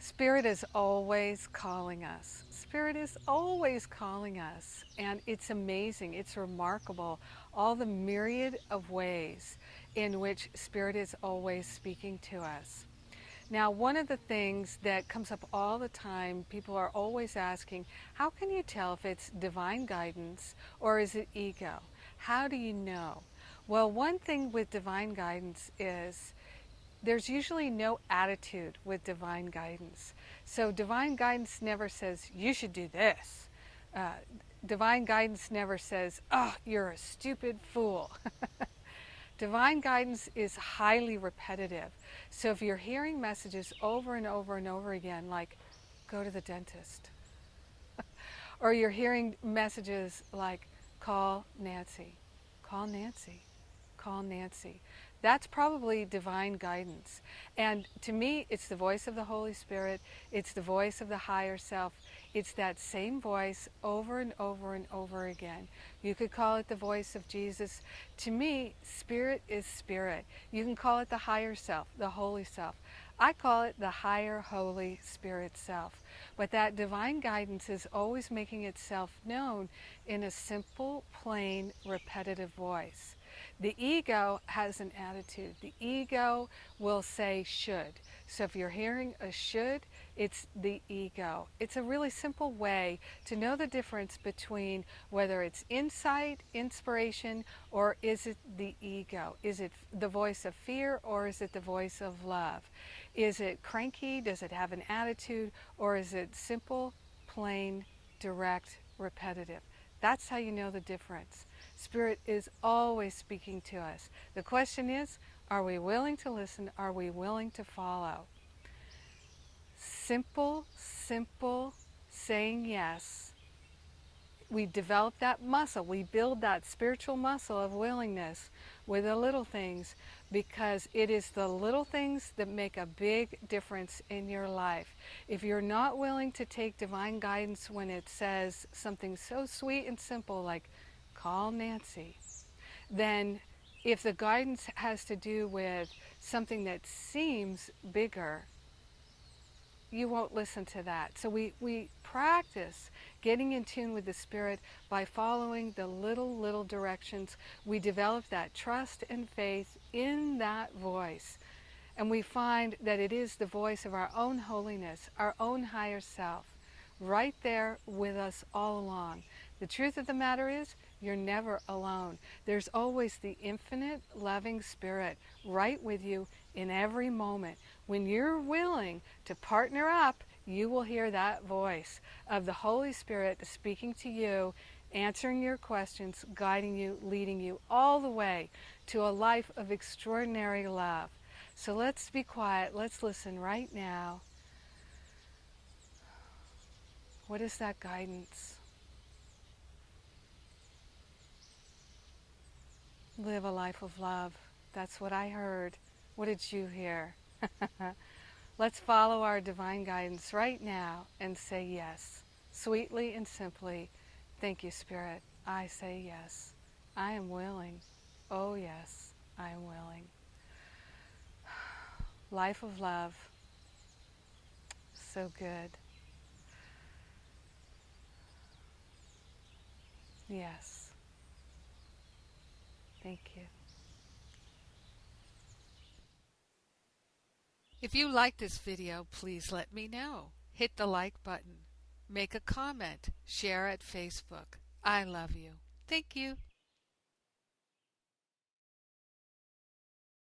Spirit is always calling us. Spirit is always calling us. And it's amazing, it's remarkable, all the myriad of ways in which Spirit is always speaking to us. Now, one of the things that comes up all the time, people are always asking, how can you tell if it's divine guidance or is it ego? How do you know? Well, one thing with divine guidance is there's usually no attitude with divine guidance. So divine guidance never says, you should do this. Uh, Divine guidance never says, oh, you're a stupid fool. Divine guidance is highly repetitive. So if you're hearing messages over and over and over again, like, go to the dentist, or you're hearing messages like, call Nancy, call Nancy, call Nancy. That's probably divine guidance. And to me, it's the voice of the Holy Spirit. It's the voice of the higher self. It's that same voice over and over and over again. You could call it the voice of Jesus. To me, spirit is spirit. You can call it the higher self, the holy self. I call it the higher Holy Spirit self. But that divine guidance is always making itself known in a simple, plain, repetitive voice. The ego has an attitude. The ego will say should. So if you're hearing a should, it's the ego. It's a really simple way to know the difference between whether it's insight, inspiration, or is it the ego? Is it the voice of fear or is it the voice of love? Is it cranky? Does it have an attitude? Or is it simple, plain, direct, repetitive? That's how you know the difference. Spirit is always speaking to us. The question is, are we willing to listen? Are we willing to follow? Simple, simple, saying yes. We develop that muscle. We build that spiritual muscle of willingness with the little things, because it is the little things that make a big difference in your life. If you're not willing to take divine guidance when it says something so sweet and simple like, call Nancy, then if the guidance has to do with something that seems bigger, you won't listen to that. So we practice getting in tune with the Spirit by following the little directions. We develop that trust and faith in that voice. And we find that it is the voice of our own holiness, our own higher self, right there with us all along. The truth of the matter is, you're never alone. There's always the infinite, loving Spirit right with you in every moment. When you're willing to partner up, you will hear that voice of the Holy Spirit speaking to you, answering your questions, guiding you, leading you all the way to a life of extraordinary love. So let's be quiet. Let's listen right now. What is that guidance? Live a life of love. That's what I heard. What did you hear? Let's follow our divine guidance right now and say yes. Sweetly and simply, thank you, Spirit. I say yes. I am willing. Oh, yes, I am willing. Life of love. So good. Yes. Thank you. If you like this video, please let me know. Hit the like button. Make a comment. Share at Facebook. I love you. Thank you.